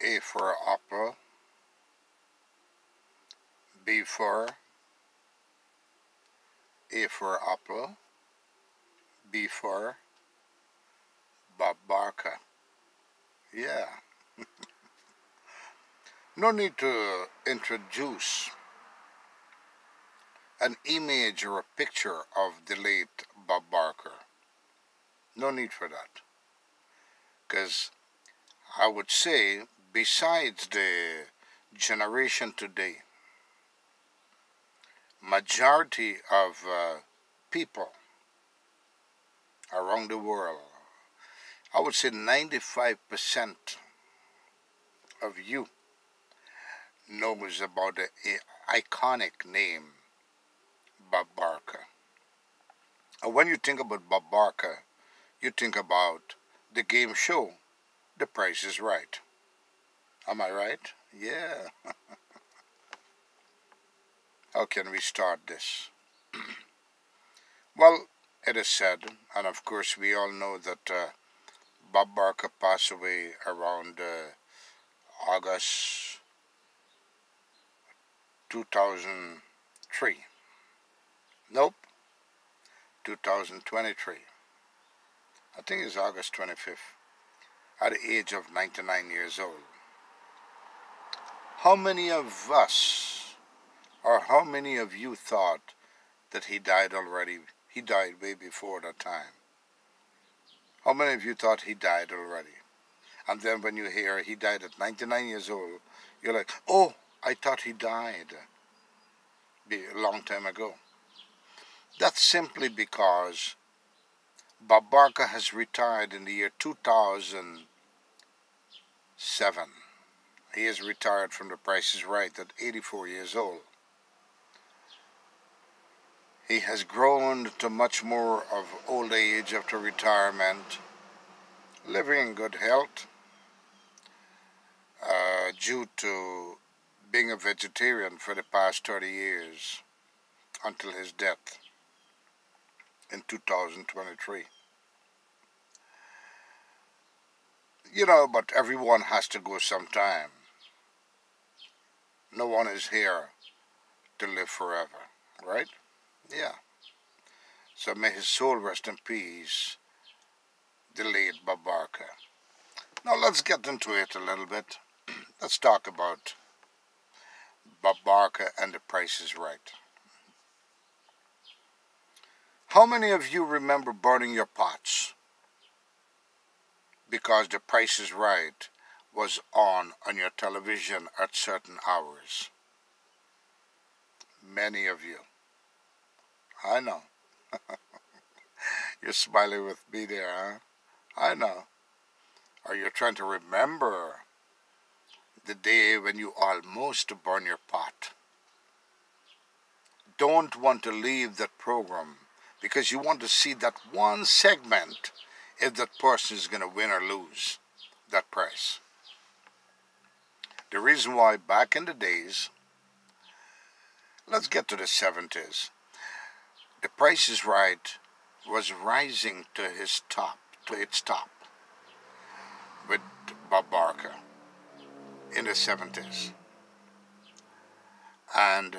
A for apple, B for A for apple, B for Bob Barker. Yeah, no need to introduce an image or a picture of the late Bob Barker. No need for that. Because I would say, besides the generation today, majority of people around the world, I would say 95% of you knows about the iconic name Bob Barker. And when you think about Bob Barker, you think about the game show, The Price is Right. Am I right? Yeah. How can we start this? Well, it is said, and of course we all know that Bob Barker passed away around August 2003. Nope, 2023. I think it's August 25th, at the age of 99 years old. How many of us, or how many of you thought that he died already? He died way before that time. How many of you thought he died already? And then when you hear he died at 99 years old, you're like, oh, I thought he died a long time ago. That's simply because Bob Barker has retired in the year 2007. He is retired from The Price is Right at 84 years old. He has grown to much more of old age after retirement, living in good health, due to being a vegetarian for the past 30 years until his death in 2023. You know, but everyone has to go sometime. No one is here to live forever, right? Yeah. So may his soul rest in peace, the late Bob Barker. Now let's get into it a little bit. Let's talk about Bob Barker and The Price is Right. How many of you remember burning your pots because The Price is Right was on your television at certain hours? Many of you. I know. You're smiling with me there, huh? I know. Are you trying to remember the day when you almost burn your pot? Don't want to leave that program because you want to see that one segment if that person is going to win or lose that prize. The reason why back in the days, let's get to the 70s, The Price is Right was rising to its top with Bob Barker in the 70s. And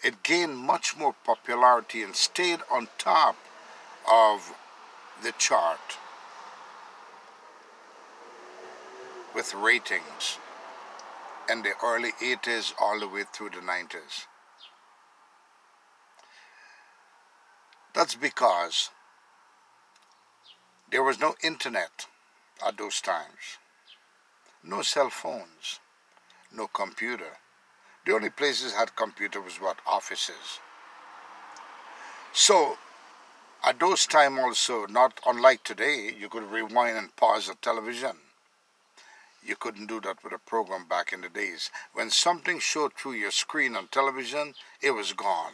it gained much more popularity and stayed on top of the chart with ratings in the early 80s all the way through the 90s. That's because there was no internet at those times, no cell phones, no computer. The only places had computer was what? Offices. So at those time also, not unlike today, you could rewind and pause a television. You couldn't do that with a program back in the days. When something showed through your screen on television, it was gone.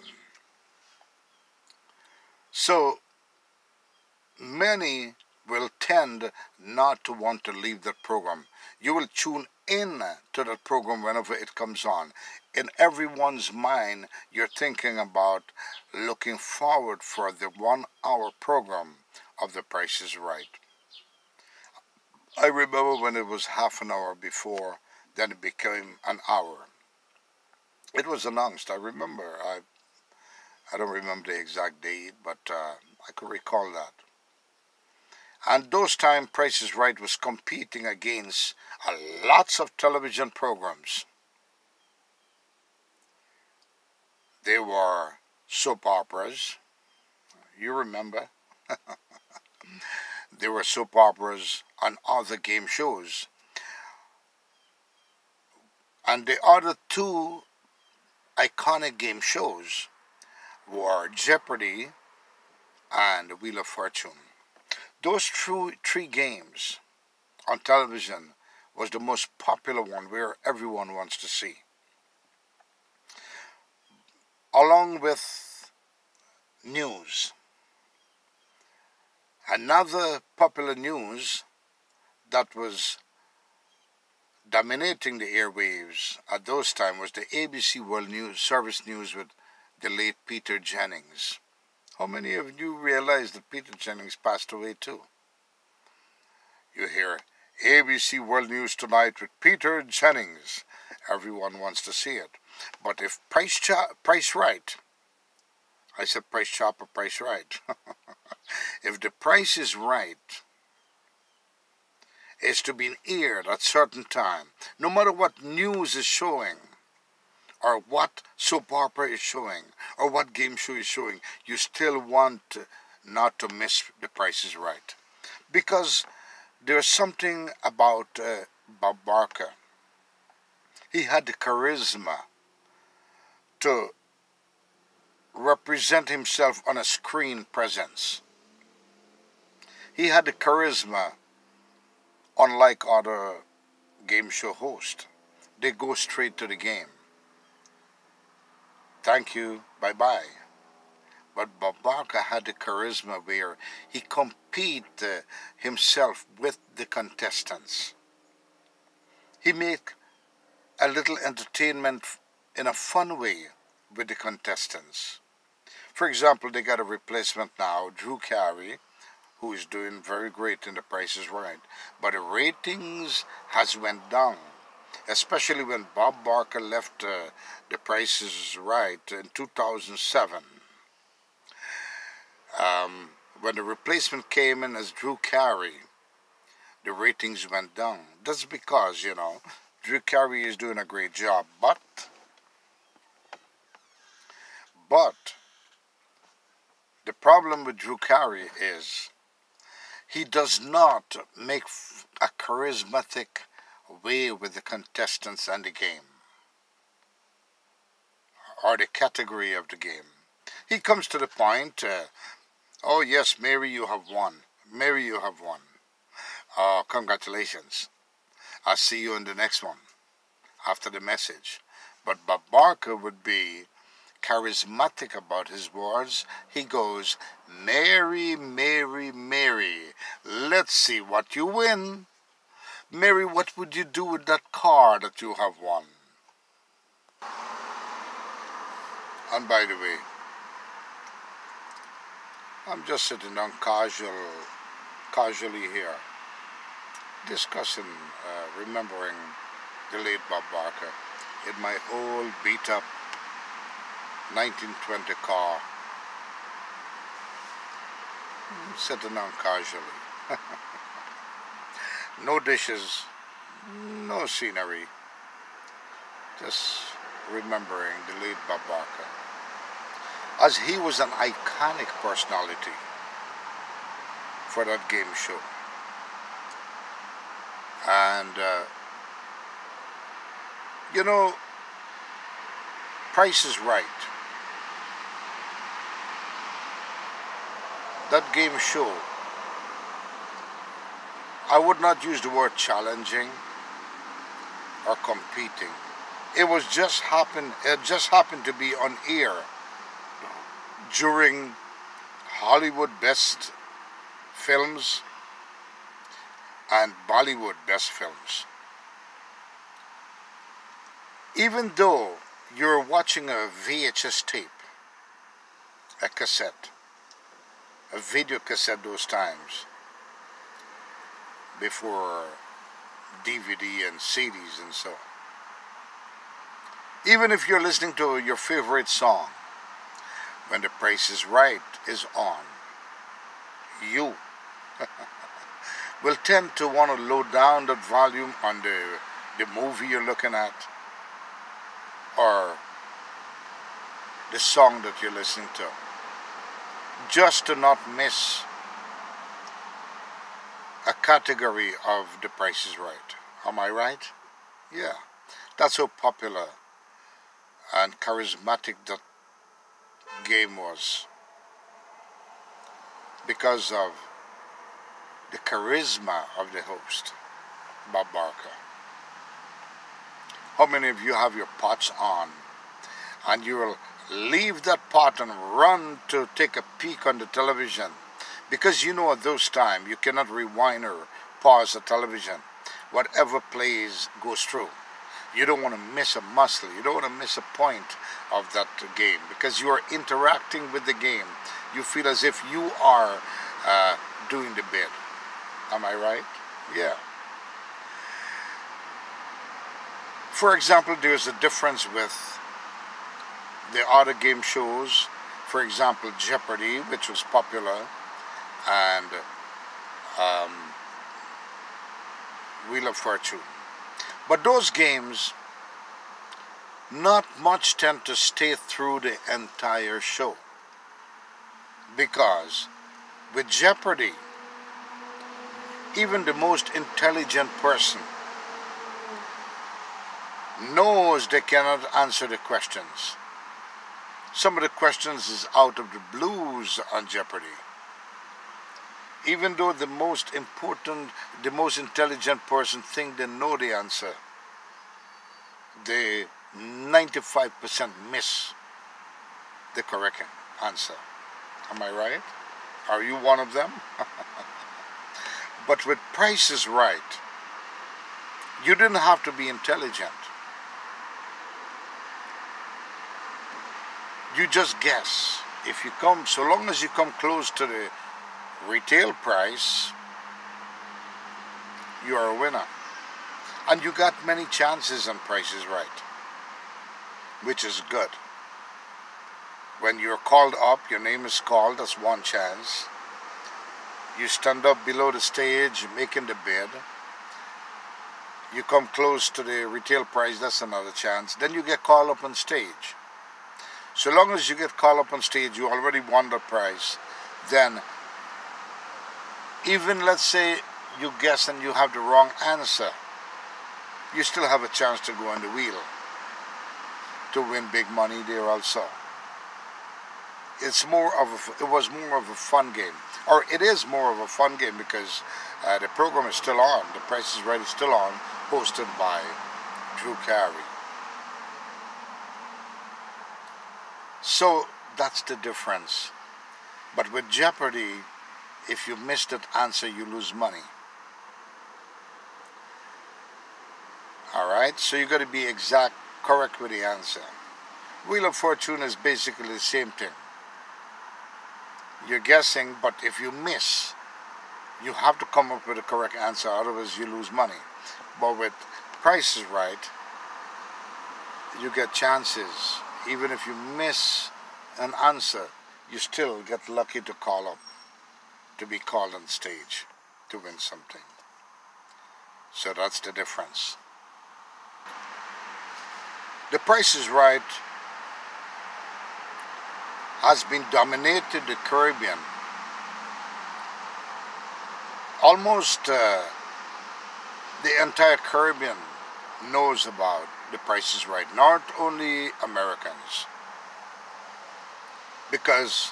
So many will tend not to want to leave that program. You will tune in to that program whenever it comes on. In everyone's mind, you're thinking about looking forward for the 1 hour program of The Price is Right. I remember when it was half an hour before, then it became an hour. It was announced. I remember. I don't remember the exact date, but I could recall that. And those time, Price is Right was competing against lots of television programs. They were soap operas. You remember? There were soap operas and other game shows. And the other two iconic game shows were Jeopardy and Wheel of Fortune. Those three games on television was the most popular one where everyone wants to see. Along with news. Another popular news that was dominating the airwaves at those times was the ABC World News Service News with the late Peter Jennings. How many of you realize that Peter Jennings passed away too? You hear ABC World News Tonight with Peter Jennings. Everyone wants to see it. But if Price Right, I said Price Chopper, Price Right. If the price is right, it's to be aired at certain time, no matter what news is showing, or what soap opera is showing, or what game show is showing, you still want not to miss the Price is Right. Because there's something about Bob Barker. He had the charisma to represent himself on a screen presence. He had the charisma, unlike other game show hosts. They go straight to the game. Thank you, bye-bye. But Bob Barker had the charisma where he compete himself with the contestants. He make a little entertainment in a fun way with the contestants. For example, they got a replacement now, Drew Carey, who is doing very great in The Price is Right. But the ratings has went down, especially when Bob Barker left The Price is Right in 2007. When the replacement came in as Drew Carey, the ratings went down. That's because, Drew Carey is doing a great job. But the problem with Drew Carey is he does not make a charismatic way with the contestants and the game, or the category of the game. He comes to the point, oh yes, Mary, you have won. Mary, you have won. Congratulations. I'll see you in the next one, after the message. But Bob Barker would be charismatic about his words. He goes, Mary, Mary, Mary, let's see what you win. Mary, what would you do with that car that you have won? And by the way, I'm just sitting down casually here, discussing, remembering the late Bob Barker in my old beat-up 1920 car, sitting down casually. No dishes, no scenery, just remembering the late Bob Barker, as he was an iconic personality for that game show. And, Price is Right. That game show, I would not use the word challenging or competing. It just happened to be on air during Hollywood Best Films and Bollywood Best Films. Even though you're watching a VHS tape, a cassette, a video cassette those times, before DVD and CDs and so on. Even if you're listening to your favorite song, when The Price is Right is on, you will tend to want to low down that volume on the movie you're looking at or the song that you're listening to, just to not miss a category of The Price is Right. Am I right? Yeah. That's how popular and charismatic that game was, because of the charisma of the host, Bob Barker. How many of you have your pots on and you will leave that pot and run to take a peek on the television? Because you know at those times you cannot rewind or pause the television. Whatever plays goes through. You don't want to miss a muscle. You don't want to miss a point of that game because you are interacting with the game. You feel as if you are doing the bid. Am I right? Yeah. For example, there's a difference with the other game shows. For example, Jeopardy, which was popular, and Wheel of Fortune. But those games not much tend to stay through the entire show, because with Jeopardy, even the most intelligent person knows they cannot answer the questions. Some of the questions is out of the blues on Jeopardy. Even though the most important, the most intelligent person think they know the answer, they 95% miss the correct answer. Am I right? Are you one of them? But with Price is Right, you didn't have to be intelligent. You just guess. If you come, so long as you come close to the retail price, you are a winner. And you got many chances on Price is Right, which is good. When you're called up, your name is called, that's one chance. You stand up below the stage making the bid. You come close to the retail price, that's another chance. Then you get called up on stage. So long as you get called up on stage, you already won the prize. Then, even let's say you guess and you have the wrong answer, you still have a chance to go on the wheel to win big money there also. It was more of a fun game, or it is more of a fun game, because the program is still on. The Price is Right is still on, hosted by Drew Carey. So that's the difference. But with Jeopardy, if you miss that answer, you lose money. Alright, so you got to be correct with the answer. Wheel of Fortune is basically the same thing. You're guessing, but if you miss, you have to come up with a correct answer, otherwise you lose money. But with Price is Right, you get chances. Even if you miss an answer, you still get lucky to call up, to be called on stage, to win something. So that's the difference. The Price is Right has been dominated the Caribbean. Almost the entire Caribbean knows about The Price is Right, not only Americans, because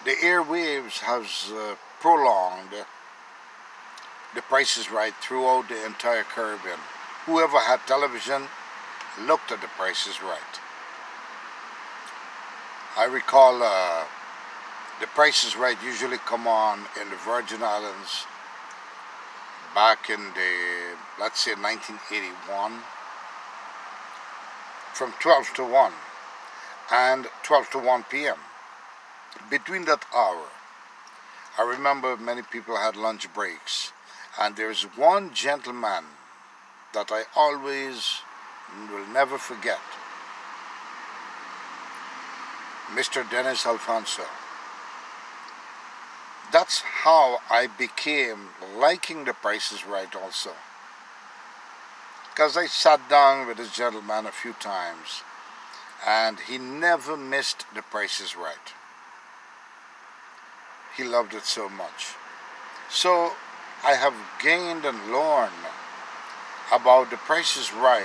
the airwaves has prolonged The Price is Right throughout the entire Caribbean. Whoever had television looked at The Price is Right. I recall The Price is Right usually come on in the Virgin Islands back in the, let's say, 1981, from 12 to 1 and 12 to 1 p.m. Between that hour, I remember many people had lunch breaks, And there's one gentleman that I always will never forget, Mr. Dennis Alfonso. That's how I became liking The Price is Right also. Because I sat down with this gentleman a few times and he never missed The Price is Right. He loved it so much. So I have gained and learned about The Price is Right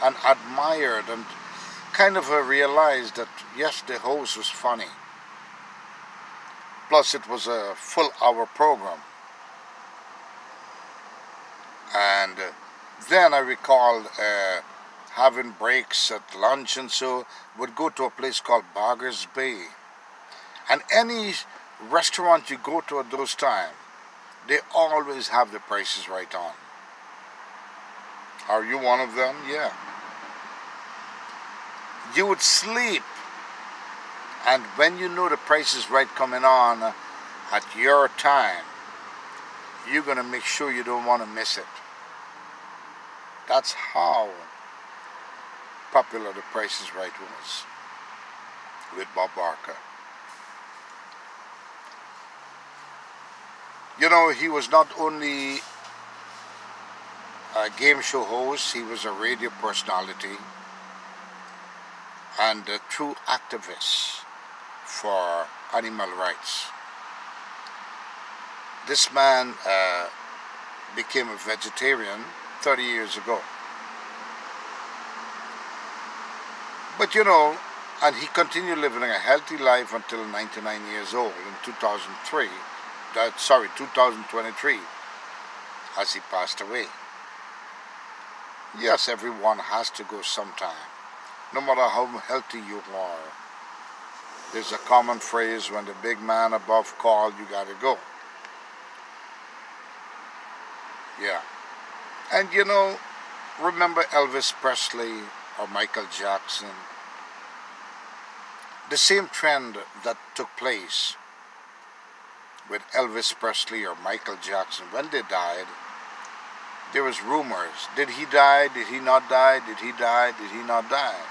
and admired and kind of realized that yes, the host was funny. Plus it was a full hour program. And then I recalled having breaks at lunch and so would go to a place called Boggar's Bay. And any restaurant you go to at those times, they always have The Price is Right on. Are you one of them? Yeah. You would sleep, and when you know The Price is Right coming on at your time, you're going to make sure you don't want to miss it. That's how popular The Price is Right was with Bob Barker. You know, he was not only a game show host, he was a radio personality and a true activist for animal rights. This man became a vegetarian 30 years ago. But you know, and he continued living a healthy life until 99 years old in 2023, as he passed away. Yes, everyone has to go sometime, no matter how healthy you are. There's a common phrase, when the big man above called, you gotta go. Yeah. And you know, remember Elvis Presley or Michael Jackson? The same trend that took place with Elvis Presley or Michael Jackson, when they died, there was rumors. Did he die? Did he not die? Did he die? Did he not die?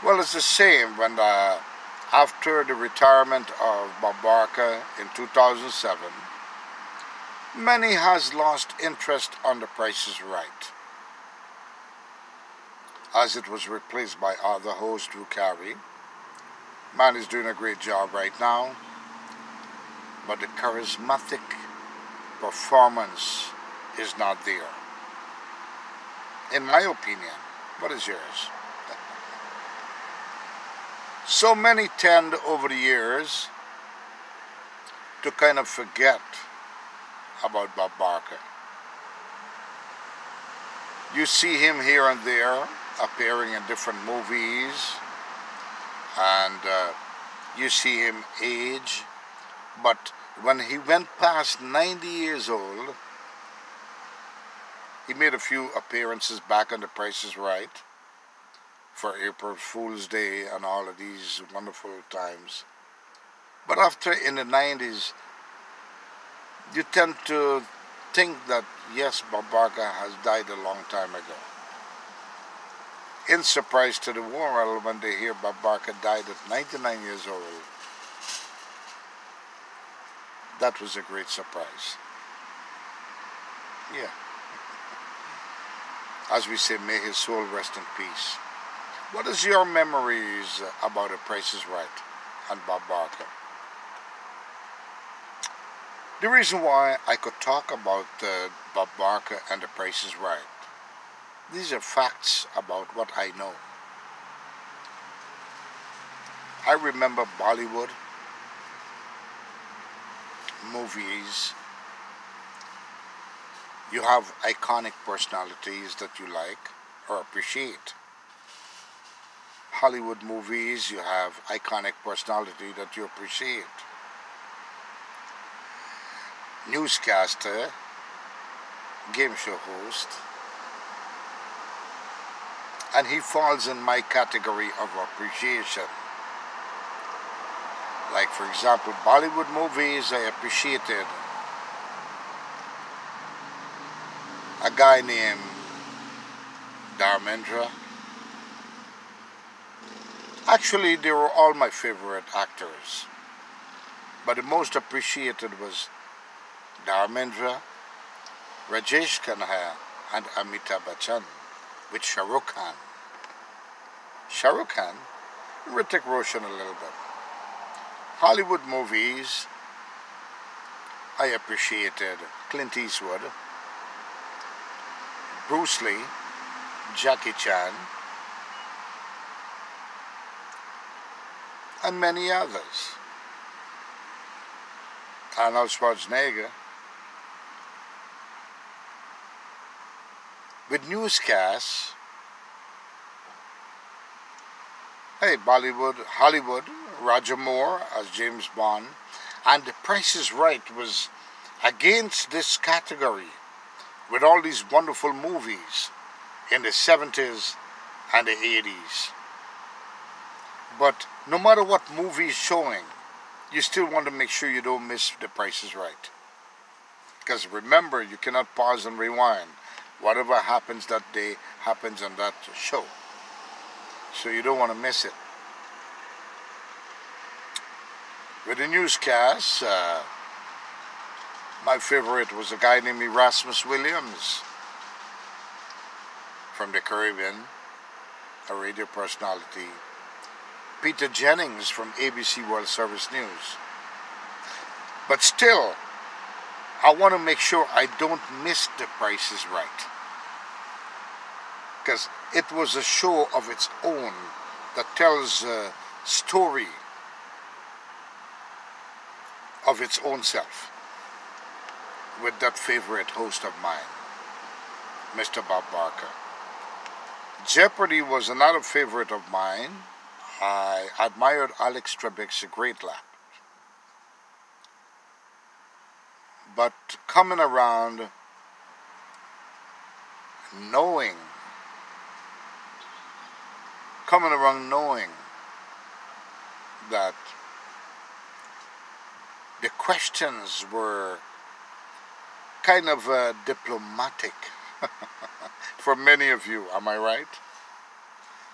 Well, it's the same when after the retirement of Bob Barker in 2007, many has lost interest on The Price is Right, as it was replaced by other host Drew Carey. Man is doing a great job right now, but the charismatic performance is not there. In my opinion. What is yours? So many tend over the years to kind of forget about Bob Barker. You see him here and there appearing in different movies, and you see him age, but when he went past 90 years old, he made a few appearances back on The Price is Right for April Fool's Day and all of these wonderful times. But after, in the 90s, you tend to think that yes, Bob Barker has died a long time ago. In surprise to the world when they hear Bob Barker died at 99 years old. That was a great surprise. Yeah. As we say, may his soul rest in peace. What is your memories about The Price is Right and Bob Barker? The reason why I could talk about Bob Barker and The Price is Right, these are facts about what I know. I remember Bollywood movies. You have iconic personalities that you like or appreciate. Hollywood movies, you have iconic personality that you appreciate. Newscaster, game show host, and he falls in my category of appreciation. Like, for example, Bollywood movies, I appreciated a guy named Dharmendra. Actually, they were all my favorite actors, but the most appreciated was Dharmendra, Rajesh Khanna, and Amitabh Bachchan with Shah Rukh Khan. Shah Rukh Khan, Hrithik Roshan a little bit. Hollywood movies, I appreciated Clint Eastwood, Bruce Lee, Jackie Chan, and many others. Arnold Schwarzenegger. With newscasts, hey, Bollywood, Hollywood, Roger Moore as James Bond, and The Price is Right was against this category with all these wonderful movies in the 70s and the 80s. But no matter what movie is showing, you still want to make sure you don't miss The Price is Right. Because remember, you cannot pause and rewind. Whatever happens that day happens on that show. So you don't want to miss it. With the newscasts, my favorite was a guy named Erasmus Williams from the Caribbean, a radio personality. Peter Jennings from ABC World Service News. But still, I want to make sure I don't miss The Price is Right. Because it was a show of its own that tells a story of its own self with that favorite host of mine, Mr. Bob Barker. Jeopardy was another favorite of mine. I admired Alex Trebek's great laugh. But coming around knowing that the questions were kind of diplomatic for many of you, am I right?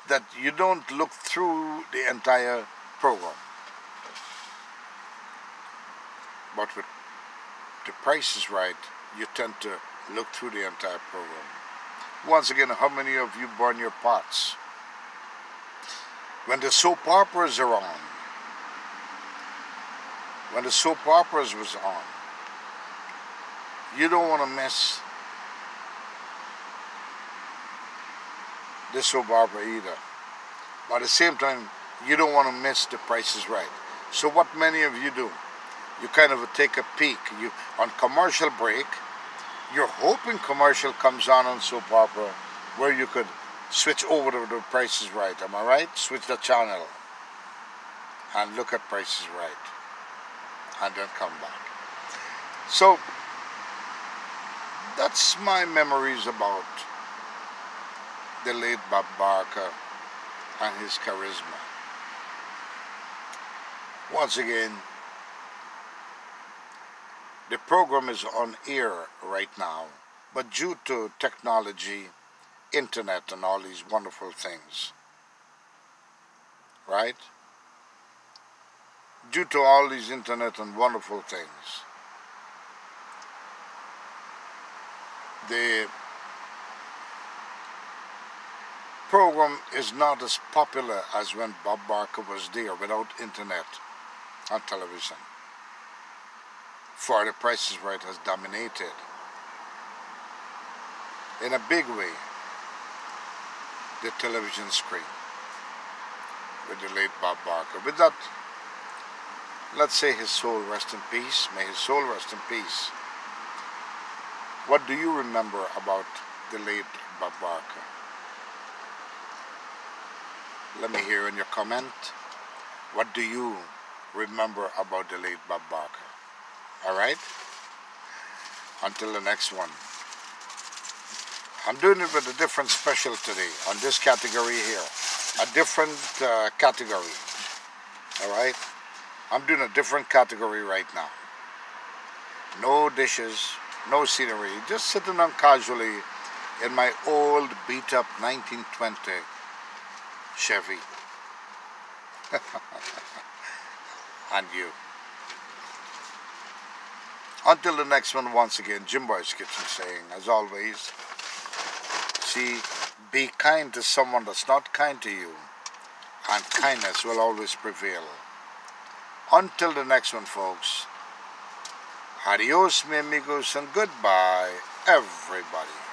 That you don't look through the entire program. But with The Price is Right, you tend to look through the entire program. Once again, how many of you burn your pots? When the soap operas are on, when the soap operas was on, you don't want to miss the soap opera either. But at the same time, you don't want to miss The Price is Right. So what many of you do, you kind of take a peek. You on commercial break, you're hoping commercial comes on soap opera where you could switch over to The Price is Right. Am I right? Switch the channel and look at Price is Right and then come back. So that's my memories about the late Bob Barker and his charisma. Once again, the program is on air right now, but due to technology, internet and all these wonderful things, right? Due to all these internet and wonderful things, the program is not as popular as when Bob Barker was there without internet on television. For The Price is Right has dominated in a big way the television screen with the late Bob Barker. With that, let's say his soul rest in peace. May his soul rest in peace. What do you remember about the late Bob Barker? Let me hear in your comment. What do you remember about the late Bob Barker? Alright? Until the next one. I'm doing it with a different special today on this category here. A different category. Alright? I'm doing a different category right now. No dishes, no scenery, just sitting on casually in my old beat-up 1920 Chevy. And you. Until the next one, once again, Jimboy's Kitchen saying, as always, see, be kind to someone that's not kind to you, and kindness will always prevail. Until the next one, folks, adios, mi amigos, and goodbye, everybody.